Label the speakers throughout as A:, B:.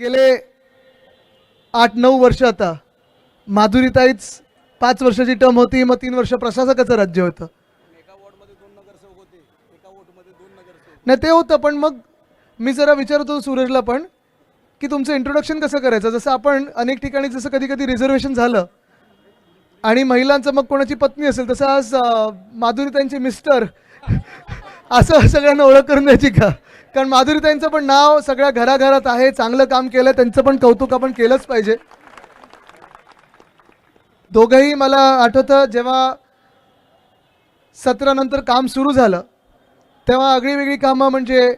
A: गेले 8-9 वर्ष आता माधुरीताईच 5 वर्षाची टर्म होती, मग 3 वर्ष प्रशासकाचं राज्य होतं. नाही ते होतं, पण मग मी जरा विचारत होतो सूरजला पण की तुमचं इंट्रोडक्शन कसं करायचं. जसं आपण अनेक ठिकाणी जसं कधी कधी रिझर्वेशन झालं आणि महिलांचं मग कोणाची पत्नी असेल तसं आज माधुरीताईंचे मिस्टर असं सगळ्यांना ओळख करून द्यायची का. कारण माधुरीताईंचं पण नाव सगळ्या घराघरात आहे, चांगलं काम केलं, त्यांचं पण कौतुक आपण केलंच पाहिजे. दोघंही मला आठवतं जेव्हा 17 नंतर काम सुरू झालं तेव्हा आगळी वेगळी कामं म्हणजे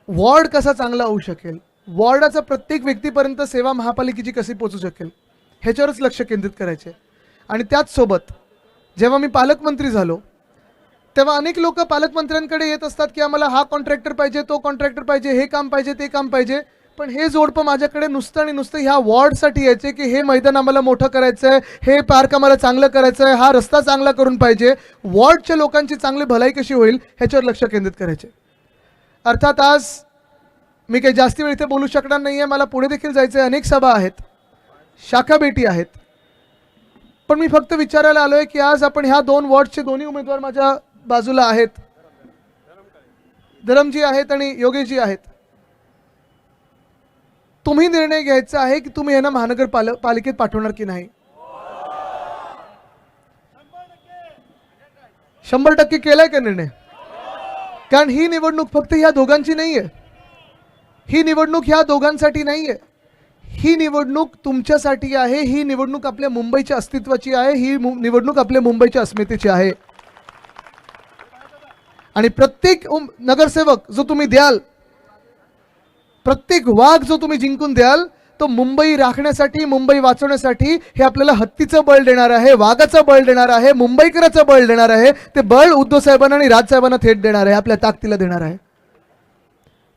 A: वॉर्ड कसा चांगला होऊ शकेल, वॉर्डाचा प्रत्येक व्यक्तीपर्यंत सेवा महापालिकेची कशी पोचू शकेल ह्याच्यावरच लक्ष केंद्रित करायचे. आणि त्याच सोबत जेव्हा मी पालकमंत्री झालो तेव्हा अनेक लोक पालकमंत्र्यांकडे येत असतात की आम्हाला हा कॉन्ट्रॅक्टर पाहिजे, तो कॉन्ट्रॅक्टर पाहिजे, हे काम पाहिजे, ते काम पाहिजे. पण हे जोडपं माझ्याकडे नुसतं आणि नुसतं ह्या वॉर्डसाठी यायचे की हे मैदान आम्हाला मोठं करायचं आहे, हे पार्क आम्हाला चांगलं करायचं आहे, हा रस्ता चांगला करून पाहिजे. वॉर्डच्या लोकांची चांगली भलाई कशी होईल ह्याच्यावर लक्ष केंद्रित करायचे. अर्थात आज मी काही जास्ती वेळ इथे बोलू शकणार नाही आहे, मला पुढे देखील जायचं आहे, अनेक सभा आहेत, शाखा भेटी आहेत. पण मी फक्त विचारायला आलो आहे की आज आपण ह्या 2 वॉर्डचे दोन्ही उमेदवार माझ्या बाजूला आहेत, धरमजी आहेत आणि योगेशजी आहेत. तुम्ही निर्णय घ्यायचा आहे की तुम्ही यांना महानगरपालिकेत पाठवणार की नाही. 100% केलाय का निर्णय. कारण ही निवडणूक फक्त ह्या दोघांची नाहीये, ही निवडणूक ह्या दोघांसाठी नाहीये, ही निवडणूक तुमच्यासाठी आहे, ही निवडणूक आपल्या मुंबईच्या अस्तित्वाची आहे, ही निवडणूक आपल्या मुंबईच्या अस्मितेची आहे. आणि प्रत्येक नगरसेवक जो तुम्ही द्याल, प्रत्येक वाघ जो तुम्ही जिंकून द्याल तो मुंबई राखण्यासाठी, मुंबई वाचवण्यासाठी हे आपल्याला हत्तीचं बळ देणार आहे, वाघाचं बळ देणार आहे, मुंबईकराचं बळ देणार आहे. ते बळ उद्धव साहेबांना आणि राजसाहेबांना थेट देणार आहे, आपल्या ताकदीला देणार आहे.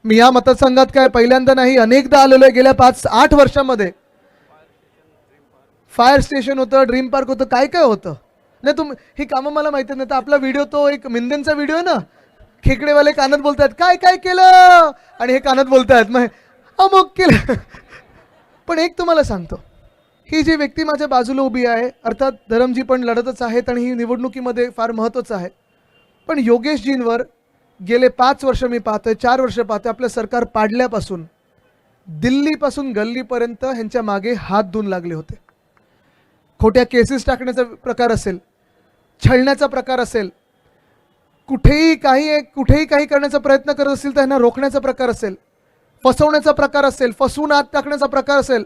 A: मी या मतदारसंघात काय पहिल्यांदा नाही, अनेकदा आलेलो आहे. गेल्या 5-8 वर्षामध्ये फायर स्टेशन होतं, ड्रीम पार्क होतं, काय काय होतं. नाही ही कामं मला माहिती नाही. तर आपला व्हिडिओ तो एक मिंदेंचा व्हिडिओ आहे ना, खेकडेवाले कानात बोलतात काय काय केलं आणि हे कानात बोलतात मग अमुक केलं. पण एक तुम्हाला सांगतो, ही जी व्यक्ती माझ्या बाजूला उभी आहे, अर्थात धरमजी पण लढतच आहेत आणि ही निवडणुकीमध्ये फार महत्त्वाचं आहे. पण योगेशजींवर गेले 5 वर्ष मी पाहतोय, 4 वर्ष पाहतोय, आपलं सरकार पाडल्यापासून दिल्लीपासून गल्लीपर्यंत ह्यांच्या मागे हात धुवून लागले होते. खोट्या केसेस टाकण्याचा प्रकार असेल, छळण्याचा प्रकार असेल, कुठेही काही करण्याचा प्रयत्न करत असतील तर ह्यांना रोखण्याचा प्रकार असेल, फसवण्याचा प्रकार असेल, फसवून आत टाकण्याचा प्रकार असेल.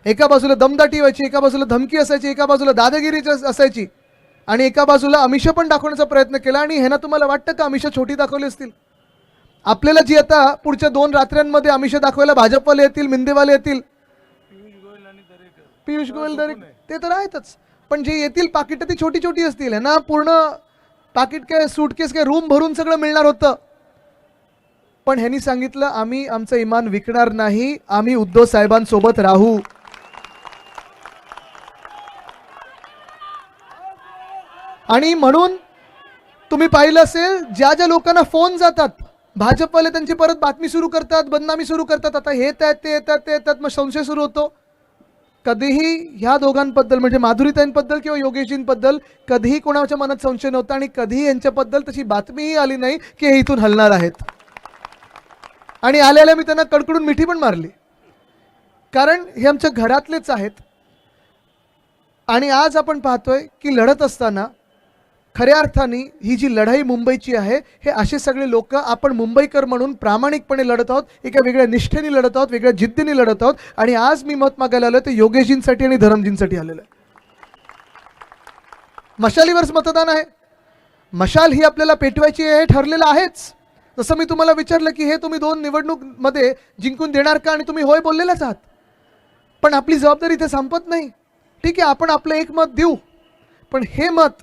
A: एका बाजूला दमदाटी व्हायची, एका बाजूला धमकी असायची, एका बाजूला दादागिरी असायची आणि एका बाजूला आमिषं पण दाखवण्याचा प्रयत्न केला. आणि ह्यांना तुम्हाला वाटतं का आमिषं छोटी दाखवली असतील. आपल्याला जी आता पुढच्या 2 रात्र्यांमध्ये आमिषं दाखवायला भाजपवाले येतील, मिंदेवाले येतील, पियुष गोयल ते तर आहेतच, पण जे येतील पाकिटं ती छोटी छोटी असतील. ना पूर्ण पाकिट काय सूटकेस काय रूम भरून सगळं मिळणार होतं. पण ह्यांनी सांगितलं आम्ही आमचं इमान विकणार नाही, आम्ही उद्धव साहेबांसोबत राहू. आणि म्हणून तुम्ही पाहिलं असेल ज्या ज्या लोकांना फोन जातात भाजपवाले त्यांची परत बातमी सुरू करतात, बदनामी सुरू करतात. आता हे येतात ते येतात ते येतात, मग संशय सुरू होतो. कधीही ह्या दोघांबद्दल म्हणजे माधुरीताईंबद्दल किंवा योगेशजींबद्दल कधीही कोणाच्या मनात संशय नव्हता आणि कधीही यांच्याबद्दल तशी बातमीही आली नाही की हे इथून हलणार आहेत. आणि आल्याला मी त्यांना कडकडून मिठी पण मारली, कारण हे आमच्या घरातलेच आहेत. आणि आज आपण पाहतोय की लढत असताना खऱ्या अर्थाने ही जी लढाई मुंबईची आहे, हे असे सगळे लोक आपण मुंबईकर म्हणून प्रामाणिकपणे लढत आहोत, एका वेगळ्या निष्ठेने लढत आहोत, वेगळ्या जिद्दीने लढत आहोत. आणि आज मी मत मागायला आलो ते योगेशजींसाठी आणि धरमजींसाठी आलेलं आहे. मशालीवरच मतदान आहे, मशाल ही आपल्याला पेटवायची आहे, ठरलेलं आहेच. जसं मी तुम्हाला विचारलं की हे तुम्ही 2 निवडणूकमध्ये जिंकून देणार का, आणि तुम्ही होय बोललेलाच आहात. पण आपली जबाबदारी इथे संपत नाही. ठीक आहे, आपण आपलं एक मत देऊ, पण हे मत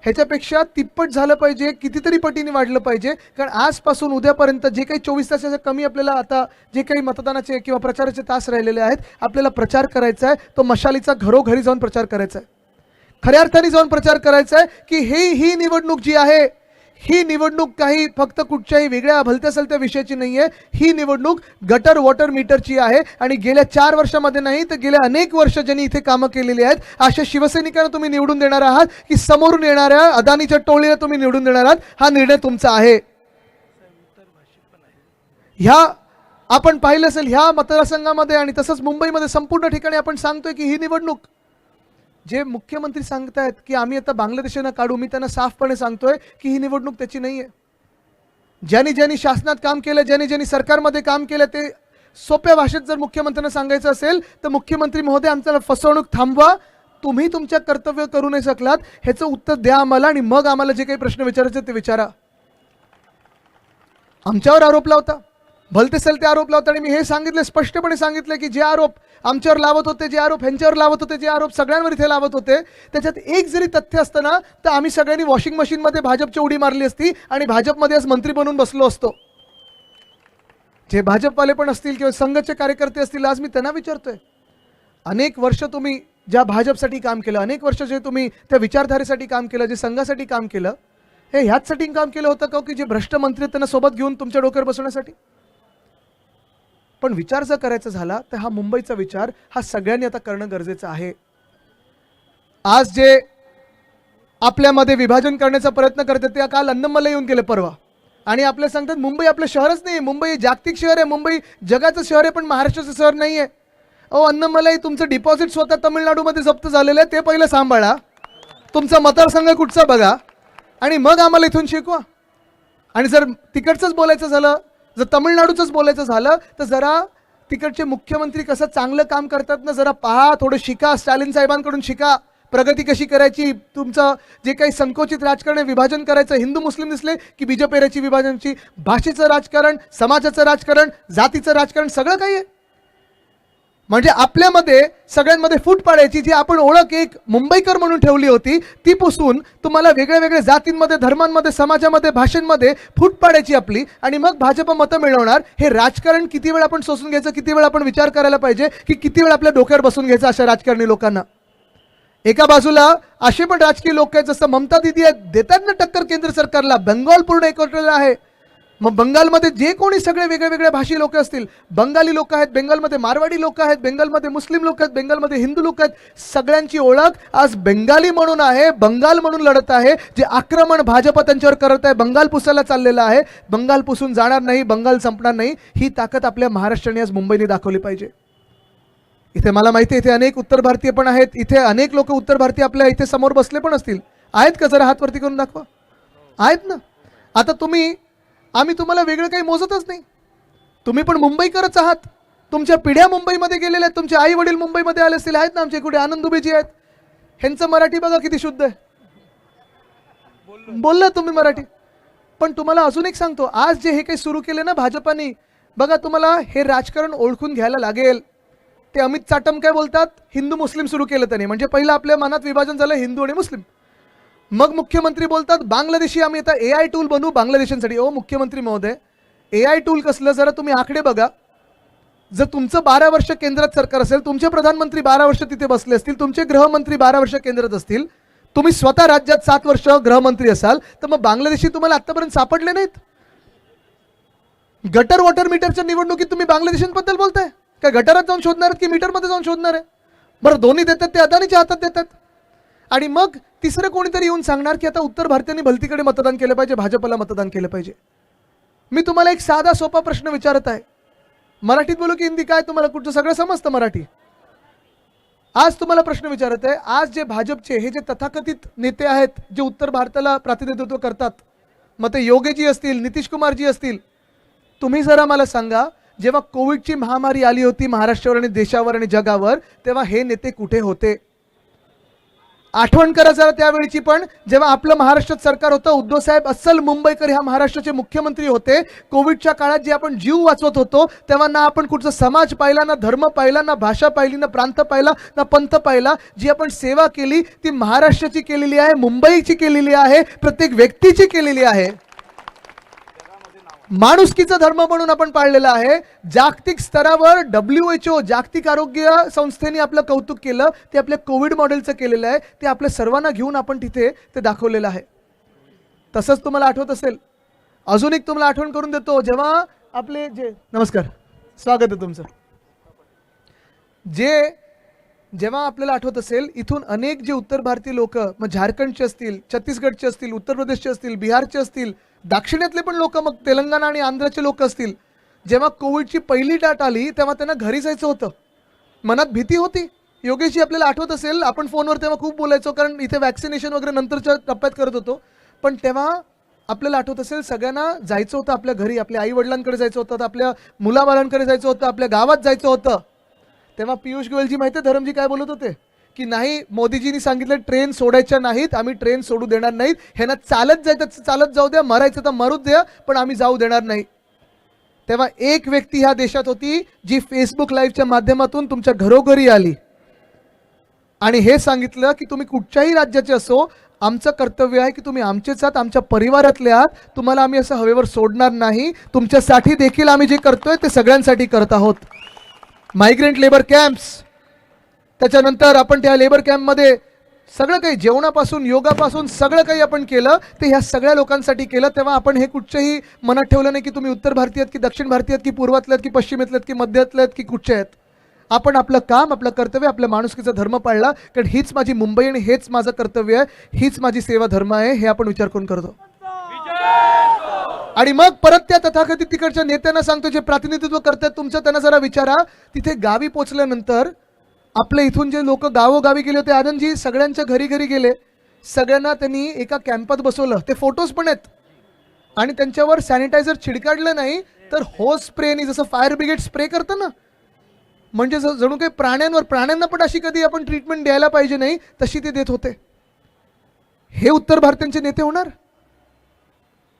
A: ह्याच्यापेक्षा तिप्पट झालं पाहिजे, कितीतरी पटीने वाढलं पाहिजे. कारण आजपासून उद्यापर्यंत जे काही 24 तासाच्या कमी आपल्याला आता जे काही मतदानाचे किंवा प्रचाराचे तास राहिलेले आहेत, आपल्याला प्रचार करायचा आहे, तो मशालीचा घरोघरी जाऊन प्रचार करायचा आहे, खऱ्या अर्थाने जाऊन प्रचार करायचा आहे की ही निवडणूक जी आहे ही निवडणूक काही फक्त कुठच्याही वेगळ्या भलत्या सलत्या विषयाची नाही आहे. ही निवडणूक गटर वॉटर मीटरची आहे आणि गेल्या 4 वर्षामध्ये नाही तर गेल्या अनेक वर्ष ज्यांनी इथे कामं केलेली आहेत अशा शिवसैनिकांना तुम्ही निवडून देणार आहात की समोरून येणाऱ्या अदानीच्या टोळीला तुम्ही निवडून देणार आहात, हा निर्णय तुमचा आहे. ह्या आपण पाहिलं असेल ह्या मतदारसंघामध्ये आणि तसंच मुंबईमध्ये संपूर्ण ठिकाणी आपण सांगतोय की ही निवडणूक, जे मुख्यमंत्री सांगतायत की आम्ही आता बांगलादेशांना काढू, मी त्यांना साफपणे सांगतोय की ही निवडणूक त्याची नाही आहे. ज्यांनी ज्यांनी शासनात काम केलं, ज्यांनी ज्यांनी सरकारमध्ये काम केलं, ते सोप्या भाषेत जर मुख्यमंत्र्यांना सांगायचं असेल तर मुख्यमंत्री महोदय आमचं फसवणूक थांबवा, तुम्ही तुमच्या कर्तव्य करू नाही शकलात ह्याचं उत्तर द्या आम्हाला आणि मग आम्हाला जे काही प्रश्न विचारायचे ते विचारा. आमच्यावर आरोप लावता, भलते सलते आरोप लावता आणि मी हे सांगितले, स्पष्टपणे सांगितले की जे आरोप आमच्यावर लावत होते, जे आरोप ह्यांच्यावर लावत होते, जे आरोप सगळ्यांवर इथे लावत होते, त्याच्यात एक जरी तथ्य असतं ना तर आम्ही सगळ्यांनी वॉशिंग मशीनमध्ये भाजपची उडी मारली असती आणि भाजपमध्ये आज मंत्री बनून बसलो असतो. जे भाजपवाले पण असतील किंवा संघाचे कार्यकर्ते असतील, आज मी त्यांना विचारतोय, अनेक वर्ष तुम्ही ज्या भाजपसाठी काम केलं, अनेक वर्ष जे तुम्ही त्या विचारधारेसाठी काम केलं, जे संघासाठी काम केलं, हे ह्याचसाठी काम केलं होतं का की जे भ्रष्ट मंत्री त्यांना सोबत घेऊन तुमच्या डोक्यावर बसवण्यासाठी? पण विचार जर करायचा झाला तर हा मुंबईचा विचार हा सगळ्यांनी आता करणं गरजेचं आहे. आज जे आपल्यामध्ये विभाजन करण्याचा प्रयत्न करतात ते काल अन्नमला येऊन गेले परवा आणि आपल्या सांगतात मुंबई आपलं शहरच नाही, मुंबई जागतिक शहर आहे, मुंबई जगाचं शहर आहे पण महाराष्ट्राचं शहर नाही आहे. अहो अन्नमलाई, तुमचं डिपॉझिट स्वतः तामिळनाडूमध्ये जप्त झालेलं आहे, ते पहिलं सांभाळा, तुमचा मतदारसंघ कुठचा बघा आणि मग आम्हाला इथून शिकवा. आणि जर तिकडचंच बोलायचं झालं, जर तामिळनाडूचंच बोलायचं झालं तर जरा तिकडचे मुख्यमंत्री कसं चांगलं काम करतात ना जरा पहा, थोडं शिका, स्टॅलिन साहेबांकडून शिका, प्रगती कशी करायची, तुमचं जे काही संकोचित राजकारण आहे, विभाजन करायचं, हिंदू मुस्लिम दिसले की बीजेपी विभाजनाची, भाषेचं राजकारण, समाजाचं राजकारण, जातीचं राजकारण, सगळं काही आहे. म्हणजे आपल्यामध्ये सगळ्यांमध्ये फूट पाडायची, जी आपण ओळख एक मुंबईकर म्हणून ठेवली होती ती पुसून तुम्हाला वेगळ्या वेगळ्या जातींमध्ये, धर्मांमध्ये, समाजामध्ये, भाषांमध्ये फूट पाडायची आपली आणि मग भाजप मतं मिळवणार. हे राजकारण किती वेळ आपण सोसून घ्यायचं, किती वेळ आपण विचार करायला पाहिजे की किती वेळ आपल्या डोक्यावर बसून घ्यायचं अशा राजकारणी लोकांना. एका बाजूला असे पण राजकीय लोक आहेत जसं ममता दिदी आहेत, देतात ना टक्कर केंद्र सरकारला, बेंगॉल पूर्ण एकवटलेला आहे. मग बंगालमध्ये जे कोणी सगळे वेगळे वेगळे भाषी लोक असतील, बंगाली लोक आहेत, बेंगालमध्ये मारवाडी लोक आहेत, बेंगालमध्ये मुस्लिम लोक आहेत, बेंगालमध्ये हिंदू लोक आहेत, सगळ्यांची ओळख आज बेंगाली म्हणून आहे, बंगाल म्हणून लढत आहे. जे आक्रमण भाजप त्यांच्यावर करत आहे, बंगाल पुसायला चाललेला आहे, बंगाल पुसून जाणार नाही, बंगाल संपणार नाही, ही ताकद आपल्या महाराष्ट्राने आज मुंबईने दाखवली पाहिजे. इथे मला माहिती आहे इथे अनेक उत्तर भारतीय पण आहेत, इथे अनेक लोक उत्तर भारतीय आपल्या इथे समोर बसले पण असतील, आहेत का? जरा हात वरती करून दाखवा. आहेत ना? आता आम्ही तुम्हाला वेगळं काही मोजतच नाही, तुम्ही पण मुंबईकरच आहात, तुमच्या पिढ्या मुंबईमध्ये गेलेल्या आहेत, तुमचे आई वडील मुंबईमध्ये आले असतील, आहेत ना आमच्या इकडे आनंदुबेजी आहेत, ह्यांचं मराठी बघा किती शुद्ध आहे, बोलला तुम्ही मराठी. पण तुम्हाला अजून एक सांगतो, आज जे हे काही सुरू केले ना भाजपाने, बघा तुम्हाला हे राजकारण ओळखून घ्यायला लागेल. ते अमित चाटम काय बोलतात, हिंदू मुस्लिम सुरू केलं त्याने, म्हणजे पहिलं आपल्या मनात विभाजन झालं हिंदू आणि मुस्लिम. मग मुख्यमंत्री बोलतात बांगलादेशी आम्ही आता AI टूल बनवू बांगलादेशांसाठी. ओ मुख्यमंत्री महोदय, AI टूल कसलं, जरा तुम्ही आकडे बघा. जर तुमचं 12 वर्ष केंद्रात सरकार असेल, तुमचे प्रधानमंत्री 12 वर्ष तिथे बसले असतील, तुमचे गृहमंत्री 12 वर्ष केंद्रात असतील, तुम्ही स्वतः राज्यात 7 वर्ष गृहमंत्री असाल, तर मग बांगलादेशी तुम्हाला आतापर्यंत सापडले नाहीत? गटर वॉटर मीटरच्या निवडणुकीत तुम्ही बांगलादेशांबद्दल बोलताय काय? गटारात जाऊन शोधणार की मीटरमध्ये जाऊन शोधणार आहे? बरं, दोन्ही देतात ते अदानीच्या हातात देतात. आणि मग तिसरं कोणीतरी येऊन सांगणार की आता उत्तर भारतीयांनी भलतीकडे मतदान केलं पाहिजे, भाजपला मतदान केलं पाहिजे. मी तुम्हाला एक साधा सोपा प्रश्न विचारत आहे, मराठीत बोलू की हिंदी, काय तुम्हाला कुठचं सगळं समजतं मराठी? आज तुम्हाला प्रश्न विचारत आहे, आज जे भाजपचे हे जे तथाकथित नेते आहेत जे उत्तर भारताला प्रतिनिधित्व करतात, मग ते योगीजी असतील, नितीश कुमारजी असतील, तुम्ही जरा मला सांगा, जेव्हा कोविडची महामारी आली होती महाराष्ट्रावर आणि देशावर आणि जगावर, तेव्हा हे नेते कुठे होते? आठवण करा जरा त्यावेळीची. पण जेव्हा आपलं महाराष्ट्रात सरकार होतं, उद्धव साहेब अस्सल मुंबईकर ह्या महाराष्ट्राचे मुख्यमंत्री होते, कोविडच्या काळात जे आपण जीव वाचवत होतो तेव्हा ना आपण कुठचा समाज पाहिला, ना धर्म पाहिला, ना भाषा पाहिली, ना प्रांत पाहिला, ना पंथ पाहिला. जी आपण सेवा केली ती महाराष्ट्राची केलेली आहे, मुंबईची केलेली आहे, प्रत्येक व्यक्तीची केलेली आहे, माणुसकीचा धर्म म्हणून आपण पाळलेला आहे. जागतिक स्तरावर WHO जागतिक आरोग्य संस्थेने आपलं कौतुक केलं, ते आपल्या कोविड मॉडेलचं केलेलं आहे, ते आपल्या सर्वांना घेऊन आपण तिथे ते दाखवलेलं आहे. तसंच तुम्हाला आठवत असेल, अजून एक तुम्हाला आठवण करून देतो, जेव्हा आपले जे नमस्कार, स्वागत आहे तुमचं. जेव्हा आपल्याला आठवत असेल, इथून अनेक जे उत्तर भारतीय लोक, मग झारखंडचे असतील, छत्तीसगडचे असतील, उत्तर प्रदेशचे असतील, बिहारचे असतील, दाक्षिणातले पण लोक, मग तेलंगणा आणि आंध्राचे लोक असतील, जेव्हा कोविडची पहिली लाट आली तेव्हा त्यांना घरी जायचं होतं. मनात भीती होती. योगेशजी आपल्याला आठवत असेल, आपण फोनवर तेव्हा खूप बोलायचो, कारण इथे वॅक्सिनेशन वगैरे नंतरच्या टप्प्यात करत होतो. पण तेव्हा आपल्याला आठवत असेल, सगळ्यांना जायचं होतं आपल्या घरी, आपल्या आई वडिलांकडे जायचं होतं, आपल्या मुलाबाळांकडे जायचं होतं, आपल्या गावात जायचं होतं. तेव्हा पियुष गोयलजी माहिती आहे धरमजी काय बोलत होते, की नाही, मोदीजींनी सांगितलं ट्रेन सोडायच्या नाहीत, आम्ही ट्रेन सोडू देणार नाहीत, ह्यांना चालत जायचं चालत जाऊ द्या, मरायचं तर मरूच द्या, पण आम्ही जाऊ देणार नाही. तेव्हा एक व्यक्ती ह्या देशात होती जी फेसबुक लाईव्हच्या माध्यमातून तुमच्या घरोघरी आली आणि हे सांगितलं की तुम्ही कुठच्याही राज्याचे असो, आमचं कर्तव्य आहे की तुम्ही आमचेच आहात, आमच्या परिवारातले आहात, तुम्हाला आम्ही असं हवेवर सोडणार नाही, तुमच्यासाठी देखील आम्ही जे करतोय ते सगळ्यांसाठी करत आहोत. मायग्रेंट लेबर कॅम्प्स, त्याच्यानंतर आपण त्या लेबर कॅम्पमध्ये सगळं काही, जेवणापासून योगापासून सगळं काही आपण केलं, ते ह्या सगळ्या लोकांसाठी केलं. तेव्हा आपण हे कुठच्याही मनात ठेवलं नाही की तुम्ही उत्तर भारतीय आहेत की दक्षिण भारतीय आहेत की पूर्वातले आहेत की पश्चिमेतले आहेत की मध्यातले आहेत की कुठचे आहेत. आपण आपलं काम, आपलं कर्तव्य, आपल्या माणुसकीचा धर्म पाळला, कारण हीच माझी मुंबई आणि हेच माझं कर्तव्य आहे, हीच माझी सेवा धर्म आहे, हे आपण विचार करून करतो. आणि मग परत त्या तथाकथित तिकडच्या नेत्यांना सांगतो, जे प्रतिनिधित्व करतात तुमचं, त्यांना जरा विचारा, तिथे गावी पोचल्यानंतर आपल्या इथून जे लोक गावोगावी गेले होते, आनंदजी सगळ्यांच्या घरी घरी गेले, सगळ्यांना त्यांनी एका कॅम्पात बसवलं, ते फोटोज पण आहेत, आणि त्यांच्यावर सॅनिटायझर छिडकाडलं नाही तर होस स्प्रेनी, जसं फायर ब्रिगेड स्प्रे करतं ना, म्हणजे जणू काही प्राण्यांना पण अशी कधी आपण ट्रीटमेंट द्यायला पाहिजे नाही तशी ते देत होते. हे उत्तर भारतीयांचे नेते होणार.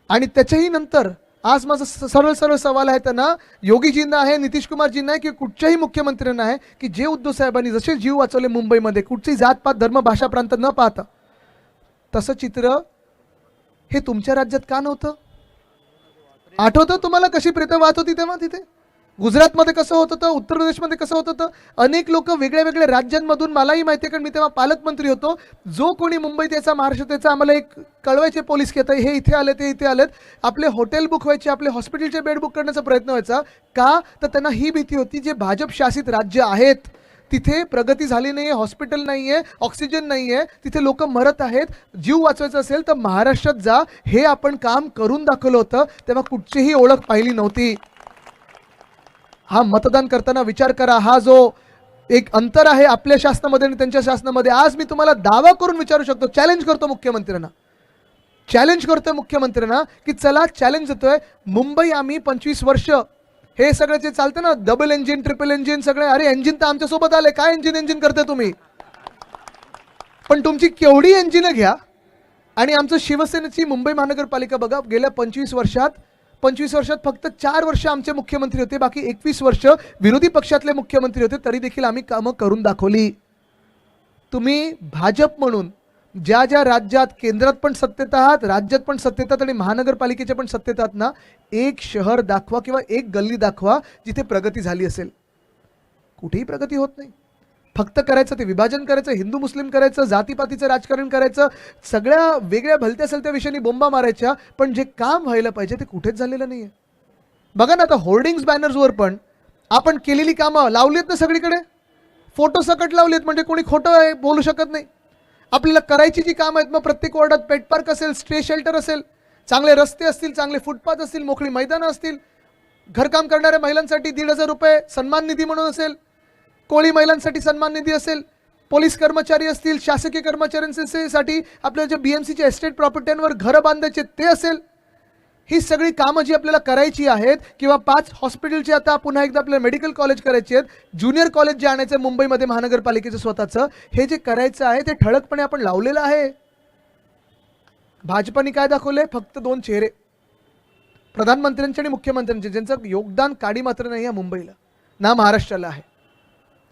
A: आणि त्याच्याही नंतर आज माझा सरळ सवाल आहे त्यांना, योगीजींना आहे, नितीश कुमारजींना आहे, की कुठच्याही मुख्यमंत्र्यांना आहे, की जे उद्धव साहेबांनी जसे जीव वाचवले मुंबईमध्ये, कुठचीही जातपात धर्म भाषा प्रांत न पाहता, तसं चित्र हे तुमच्या राज्यात का नव्हतं? आठवतं तुम्हाला कशी प्रेतं वाहत होती तेव्हा तिथे? गुजरातमध्ये कसं होत होतं, उत्तर प्रदेशमध्ये कसं होत होतं, अनेक लोक वेगळ्या वेगळ्या राज्यांमधून, मलाही माहिती आहे कारण मी तेव्हा पालकमंत्री होतो, जो कोणी मुंबईत याचा, महाराष्ट्रात याचा, आम्हाला एक कळवायचे पोलीस की आता हे इथे आले, ते इथे आलेत, आपले हॉटेल बुक व्हायचे, आपले हॉस्पिटलचे बेड बुक करण्याचा प्रयत्न व्हायचा. का तर त्यांना ही भीती होती, जे भाजप शासित राज्य आहेत तिथे प्रगती झाली नाही आहे, हॉस्पिटल नाही आहे, ऑक्सिजन नाही आहे, तिथे लोक मरत आहेत, जीव वाचवायचा असेल तर महाराष्ट्रात जा, हे आपण काम करून दाखवलं होतं. तेव्हा कुठचीही ओळख पाहिली नव्हती. हा मतदान करताना विचार करा, हा जो एक अंतर आहे आपल्या शासनामध्ये आणि त्यांच्या शासनामध्ये, आज मी तुम्हाला दावा करून विचारू शकतो, चॅलेंज करतो मुख्यमंत्र्यांना, की चला चॅलेंज देतोय, मुंबई आम्ही 25 वर्ष हे सगळं जे चालतं ना, डबल इंजिन, ट्रिपल इंजिन सगळे, अरे इंजिन तर आमच्या सोबत आले, काय इंजिन करते तुम्ही, पण तुमची केवढी इंजिन घ्या. आणि आमचं शिवसेनेची मुंबई महानगरपालिका बघा, गेल्या 25 वर्षात फक्त 4 वर्ष आमचे मुख्यमंत्री होते, बाकी 21 वर्ष विरोधी पक्षातले मुख्यमंत्री होते, तरी देखील आम्ही कामं करून दाखवली. तुम्ही भाजप म्हणून ज्या ज्या राज्यात केंद्रात पण सत्तेत आहात, राज्यात पण सत्तेत आहात आणि महानगरपालिकेच्या पण सत्तेत आहात ना, एक शहर दाखवा किंवा एक गल्ली दाखवा जिथे प्रगती झाली असेल. कुठेही प्रगती होत नाही. फक्त करायचं ते विभाजन करायचं, हिंदू मुस्लिम करायचं, जातीपातीचं राजकारण करायचं, सगळ्या वेगळ्या भलत्या सलत्या विषयांनी बोंबा मारायच्या, पण जे काम व्हायला पाहिजे ते कुठेच झालेलं नाहीये. बघा ना, आता होर्डिंग्स बॅनर्सवर पण आपण केलेली कामं लावलीत ना, सगळीकडे फोटो सकट लावलीत, म्हणजे कोणी खोटं बोलू शकत नाही. आपल्याला करायची जी कामं आहेत, मग प्रत्येक वॉर्डात पेट पार्क असेल, स्टे शेल्टर असेल, चांगले रस्ते असतील, चांगले फुटपाथ असतील, मोकळी मैदानं असतील, घरकाम करणाऱ्या महिलांसाठी 1,500 रुपये सन्मान निधी म्हणून असेल, कोळी महिलांसाठी सन्मान निधी असेल, पोलीस कर्मचारी असतील, शासकीय कर्मचाऱ्यांसाठी आपल्या जे BMCच्या एस्टेट प्रॉपर्ट्यांवर घरं बांधायचे ते असेल, ही सगळी कामं जी आपल्याला करायची आहेत, किंवा 5 हॉस्पिटलची आता पुन्हा एकदा आपल्याला मेडिकल कॉलेज करायचे आहेत, ज्युनियर कॉलेज जे आणायचं आहे मुंबईमध्ये महानगरपालिकेचं स्वतःचं, हे जे करायचं आहे ते ठळकपणे आपण लावलेलं आहे. भाजपाने काय दाखवले? फक्त 2 चेहरे, प्रधानमंत्र्यांचे आणि मुख्यमंत्र्यांचे, ज्यांचं योगदान काडी मात्र नाही आहे मुंबईला ना महाराष्ट्राला आहे.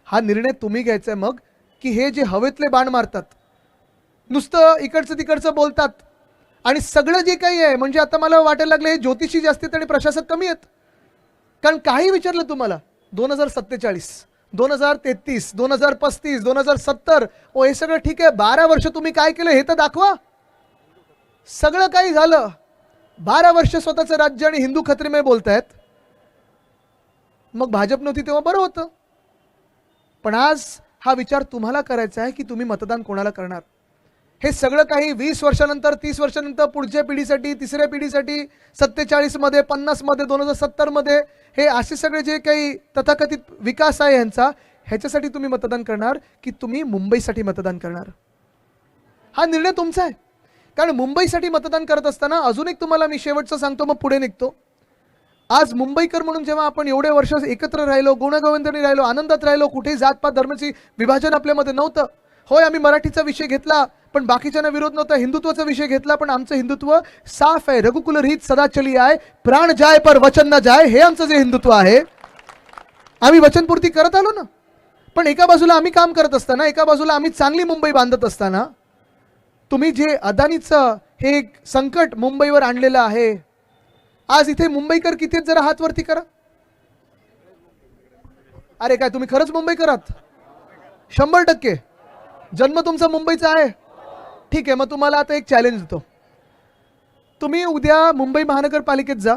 A: हा निर्णय तुम्ही घ्यायचा आहे मग, की हे जे हवेतले बाण मारतात, नुसतं इकडचं तिकडचं बोलतात, आणि सगळं जे काही आहे, म्हणजे आता मला वाटायला लागलं हे ज्योतिषी जास्त आहेत आणि प्रशासक कमी आहेत. कारण काही विचारलं तुम्हाला 2047, 2033, 2035, 2070, हे सगळं ठीक आहे, 12 वर्ष तुम्ही काय केलं हे तर दाखवा. सगळं काही झालं, 12 वर्ष स्वतःचं राज्य आणि हिंदू खत्रीमे बोलतायत. मग भाजप नव्हती तेव्हा बरं होतं. पण आज हा विचार तुम्हाला करायचा आहे की तुम्ही मतदान कोणाला करणार. हे सगळं काही 20 वर्षानंतर, 30 वर्षानंतर, पुढच्या पिढीसाठी, तिसऱ्या पिढीसाठी, 47 मध्ये, 50 मध्ये, 2070 मध्ये, हे असे सगळे जे काही तथाकथित विकास आहे यांचा, ह्याच्यासाठी तुम्ही मतदान करणार की तुम्ही मुंबईसाठी मतदान करणार. हा निर्णय तुमचा आहे. कारण मुंबईसाठी मतदान करत असताना अजून एक तुम्हाला मी शेवटचं सांगतो, मग पुढे निघतो. आज मुंबईकर म्हणून जेव्हा आपण एवढे वर्ष एकत्र राहिलो, गुणगोविंदाने राहिलो, आनंदात राहिलो, कुठेही जातपात धर्माची विभाजन आपल्यामध्ये नव्हतं. होय, आम्ही मराठीचा विषय घेतला पण बाकीच्यांना विरोध नव्हता. हिंदुत्वाचा विषय घेतला पण आमचं हिंदुत्व साफ आहे. रघुकुल रीत सदा चली आहे, प्राण जाय पर वचन न जाय, हे आमचं जे हिंदुत्व आहे. आम्ही वचनपूर्ती करत आलो ना. पण एका बाजूला आम्ही काम करत असताना, एका बाजूला आम्ही चांगली मुंबई बांधत असताना, तुम्ही जे अदानीचं हे एक संकट मुंबईवर आणलेलं आहे, आज इथे मुंबईकर किती जरा हात वरती करा. अरे काय तुम्ही खरंच मुंबईकर आहात? 100% जन्म तुमचा मुंबईचा आहे. ठीक आहे, मग तुम्हाला आता एक चॅलेंज देतो. तुम्ही उद्या मुंबई महानगरपालिकेत जा,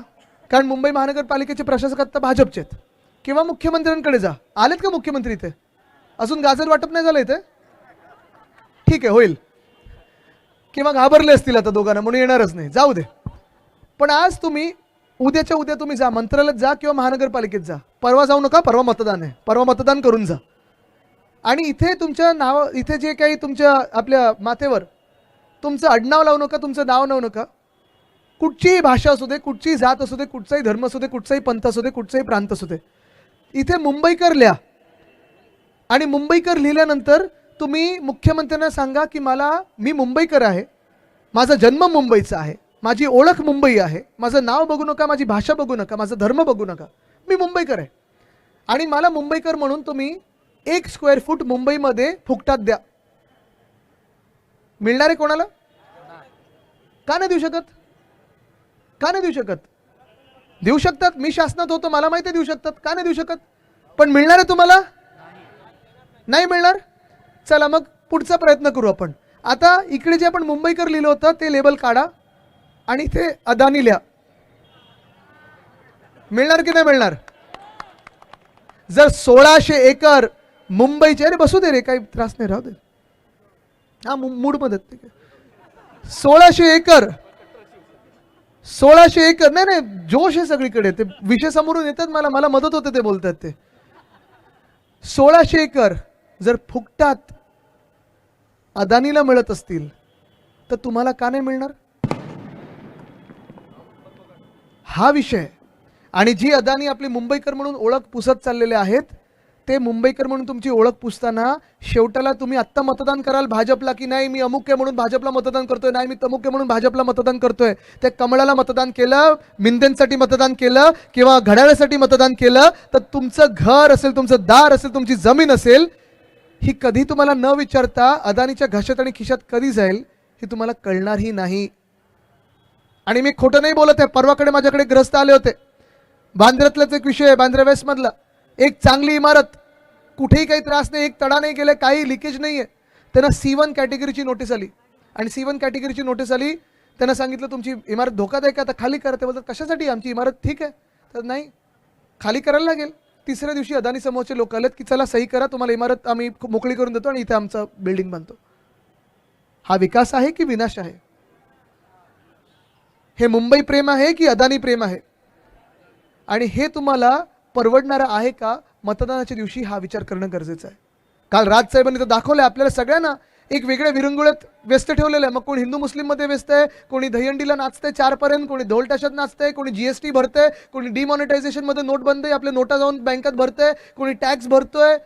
A: कारण मुंबई महानगरपालिकेचे प्रशासक आता भाजपचे आहेत. किंवा मुख्यमंत्र्यांकडे जा. आलेत का मुख्यमंत्री इथे? अजून गाजर वाटप नाही झालं इथे? ठीक आहे, होईल. किंवा घाबरले असतील आता दोघांना म्हणून येणारच नाही, जाऊ दे. पण आज तुम्ही उद्याच्या उद्या तुम्ही जा, मंत्रालयात जा किंवा महानगरपालिकेत जा. परवा जाऊ नका, परवा मतदान आहे, परवा मतदान करून जा. आणि इथे तुमच्या नाव, इथे जे काही तुमच्या आपल्या माथेवर तुमचं आडनाव लावू नका, तुमचं नाव लावू नका. कुठचीही भाषा असू दे, कुठचीही जात असू दे, कुठचाही धर्म असू दे, कुठचाही पंथ असू दे, कुठचाही प्रांत असू दे, इथे मुंबईकर लिहा. आणि मुंबईकर लिहिल्यानंतर तुम्ही मुख्यमंत्र्यांना सांगा की मी मुंबईकर आहे, माझा जन्म मुंबईचा आहे, माझी ओळख मुंबई आहे, माझं नाव बघू नका, माझी भाषा बघू नका, माझा धर्म बघू नका, मी मुंबईकर आहे. आणि मला मुंबईकर म्हणून तुम्ही 1 स्क्वेअर फूट मुंबईमध्ये फुकटात द्या. मिळणार आहे कोणाला? का नाही देऊ शकत? का नाही देऊ शकत? देऊ शकतात. मी शासनात होतो, मला माहिती आहे देऊ शकतात. का नाही देऊ शकत? पण मिळणार आहे तुम्हाला? नाही मिळणार. चला मग पुढचा प्रयत्न करू आपण. आता इकडे जे आपण मुंबईकर लिहिलं होतं ते लेबल काढा आणि इथे अदानी लिहा. मिळणार की नाही मिळणार? जर 1600 एकर मुंबईचे, अरे बसू दे रे, काही त्रास नाही, राहू दे. हा मूड मध्ये 1600 एकर, 1600 एकर, नाही नाही जोश आहे सगळीकडे. ते विषय समोरून येतात, मला मदत होते ते बोलतात ते. 1600 एकर जर फुकटात अदानीला मिळत असतील तर तुम्हाला का नाही मिळणार? हा विषय. आणि जी अदानी आपली मुंबईकर म्हणून ओळख पुसत चाललेले आहेत, ते मुंबईकर म्हणून तुमची ओळख पुसताना शेवटाला तुम्ही आत्ता मतदान कराल भाजपला की नाही मी अमुक आहे म्हणून भाजपला मतदान करतोय, नाही मी तमुक आहे म्हणून भाजपला मतदान करतोय. त्या कमळाला मतदान केलं, मिंदेंसाठी मतदान केलं किंवा घड्याळासाठी मतदान केलं, तर तुमचं घर असेल, तुमचं दार असेल, तुमची जमीन असेल, ही कधी तुम्हाला न विचारता अदानीच्या घशात आणि खिशात कधी जाईल हे तुम्हाला कळणारही नाही. आणि मी खोटं नाही बोलत आहे. परवाकडे माझ्याकडे ग्रस्त आले होते. बांद्र्यातलाच एक विषय आहे, बांद्रा वेस्ट मधला. एक चांगली इमारत, कुठेही काही त्रास नाही, एक तडा नाही गेले, काही लिकेज नाही आहे. त्यांना C1 कॅटेगरीची नोटीस आली. आणि C1 कॅटेगरीची नोटीस आली, त्यांना सांगितलं तुमची इमारत धोकादायक आहे, आता खाली करा. ते बोलतात कशासाठी? आमची इमारत ठीक आहे. तर नाही, खाली करायला लागेल. तिसऱ्या दिवशी अदानी समोरचे लोक आलेत की चला सही करा, तुम्हाला इमारत आम्ही मोकळी करून देतो आणि इथे आमचं बिल्डिंग बांधतो. हा विकास आहे की विनाश आहे? हे मुंबई प्रेम आहे की अदानी प्रेम आहे? आणि हे तुम्हाला परवडणारं आहे का? मतदानाच्या दिवशी हा विचार करणं गरजेचं आहे. काल राजसाहेबांनी तर दाखवलं आपल्याला सगळ्यांना एक वेगळ्या विरंगुळ्यात व्यस्त ठेवलेलं आहे. मग कोणी हिंदू मुस्लिममध्ये व्यस्त आहे, कोणी दहीहंडीला नाचतंय 4 पर्यंत, कोणी ढोलताशात नाचतंय, कोणी GST भरतंय, कोणी डिमॉनिटायझेशनमध्ये नोटबंदी आपल्या नोटा जाऊन बँकात भरतंय, कोणी टॅक्स भरतोय.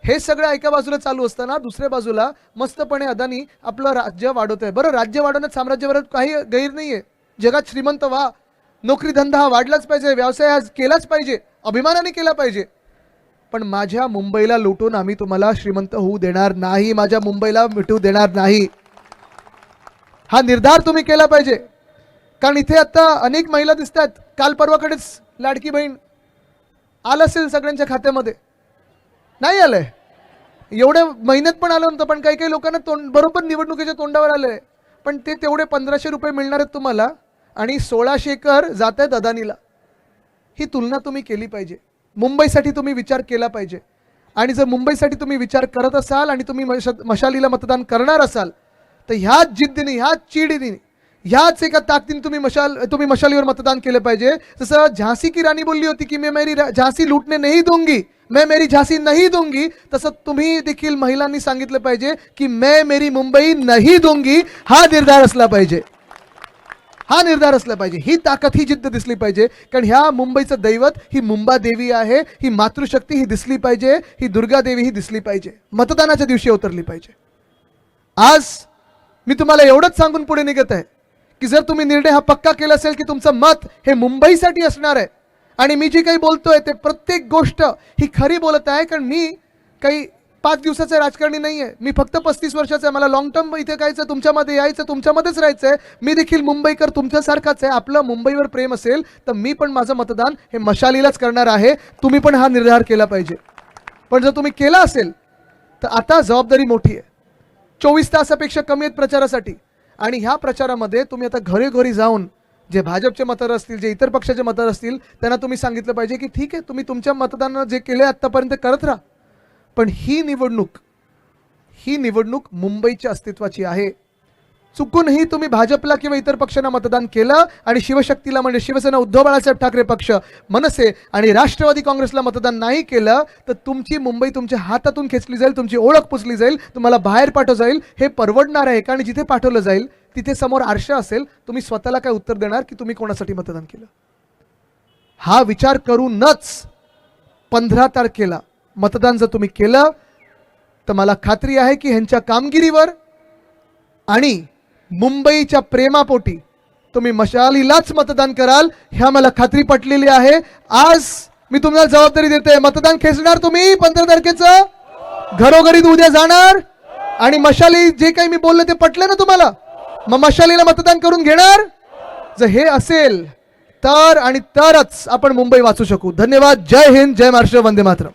A: हे सगळं एका बाजूला चालू असताना दुसऱ्या बाजूला मस्तपणे अदानी आपलं राज्य वाढवत आहे. बरं, राज्य वाढवण्यात साम्राज्यवादात काही गैर नाही आहे. जगात श्रीमंत व्हा, नोकरी धंदा हा वाढलाच पाहिजे, व्यवसाय हा केलाच पाहिजे, अभिमानाने केला पाहिजे. पण माझ्या मुंबईला लुटून आम्ही तुम्हाला श्रीमंत होऊ देणार नाही, माझ्या मुंबईला मिटू देणार नाही. हा निर्धार तुम्ही केला पाहिजे. कारण इथे आता अनेक महिला दिसतात. काल परवाकडेच लाडकी बहीण आलं असेल सगळ्यांच्या खात्यामध्ये, नाही आलंय. एवढ्या महिन्यात पण आलं नव्हतं, पण काही काही लोकांना बरोबर निवडणुकीच्या तोंडावर आलंय. पण ते तेवढे 1500 रुपये मिळणार आहेत तुम्हाला आणि 1600 एकर जात आहेत अदानीला. ही तुलना तुम्ही केली पाहिजे. मुंबईसाठी तुम्ही विचार केला पाहिजे. आणि जर मुंबईसाठी तुम्ही विचार करत असाल आणि तुम्ही मशालीला मतदान करणार असाल तर ह्याच जिद्दीने, ह्याच चिडीने, ह्याच एका ताकदीने तुम्ही मशालीवर मतदान केलं पाहिजे. जसं झांसी की राणी बोलली होती की मैं मेरी झांसी लूटने नहीं दूंगी, मैं मेरी झांसी नहीं दूंगी, तसं तुम्ही देखील महिलांनी सांगितलं पाहिजे की मैं मेरी मुंबई नहीं दूंगी. हा निर्धार असला पाहिजे. हा निर्धार असला पाहिजे. ही ताकद, ही जिद्द दिसली पाहिजे. कारण ह्या मुंबईचं दैवत ही मुंबा देवी आहे. ही मातृशक्ती ही दिसली पाहिजे. ही दुर्गा देवी ही दिसली पाहिजे. मतदानाच्या दिवशी उतरली पाहिजे. आज मी तुम्हाला एवढंच सांगून पुढे निघत आहे की जर तुम्ही निर्णय हा पक्का केला असेल की तुमचं मत हे मुंबईसाठी असणार आहे आणि मी जी काही बोलतोय ते प्रत्येक गोष्ट ही खरी बोलत आहे. कारण मी काही 5 दिवसाचा राजकारणी नाही आहे. मी फक्त 35 वर्षाचा आहे. मला लॉंग टर्म इथे कायचं, तुमच्यामध्ये यायचं, तुमच्यामध्येच राहायचं आहे. मी देखील मुंबईकर तुमच्यासारखाच आहे. आपलं मुंबईवर प्रेम असेल तर मी पण माझं मतदान हे मशालीलाच करणार आहे. तुम्ही पण हा निर्धार केला पाहिजे. पण जर तुम्ही केला असेल तर आता जबाबदारी मोठी आहे. 24 तासापेक्षा कमी आहेत प्रचारासाठी. आणि ह्या प्रचारामध्ये तुम्ही आता घरोघरी जाऊन जे भाजपचे मतदार असतील, जे इतर पक्षाचे मतदार असतील, त्यांना तुम्ही सांगितलं पाहिजे की ठीक आहे, तुम्ही तुमच्या मतदान जे केले आत्तापर्यंत करत राहा, पण ही निवडणूक मुंबईच्या अस्तित्वाची आहे. चुकूनही तुम्ही भाजपला किंवा इतर पक्षांना मतदान केलं आणि शिवशक्तीला म्हणजे शिवसेना उद्धव बाळासाहेब ठाकरे पक्ष, मनसे आणि राष्ट्रवादी काँग्रेसला मतदान नाही केलं तर तुमची मुंबई तुमच्या हातातून खेचली जाईल, तुमची ओळख पुसली जाईल, तुम्हाला बाहेर पाठवलं जाईल. हे परवडणार आहे का? आणि जिथे पाठवलं जाईल तिथे समोर आरशा असेल. तुम्ही स्वतःला काय उत्तर देणार की तुम्ही कोणासाठी मतदान केलं? हा विचार करूनच 15 तारखेला मतदान जर तुम्ही केलं तर मला खात्री आहे की ह्यांच्या कामगिरीवर आणि मुंबईच्या प्रेमापोटी तुम्ही मशालीलाच मतदान कराल. ह्या मला खात्री पटलेली आहे. आज मी तुम्हाला जबाबदारी देते. मतदान खेचणार तुम्ही 15 तारखेचं, घरोघरी उद्या जाणार आणि मशाली जे काही मी बोलले ते पटले ना तुम्हाला, मग मशालीला मतदान करून घेणार. जर हे असेल तर आणि तरच आपण मुंबई वाचू शकू. धन्यवाद. जय हिंद, जय महाराष्ट्र, वंदे मातरम.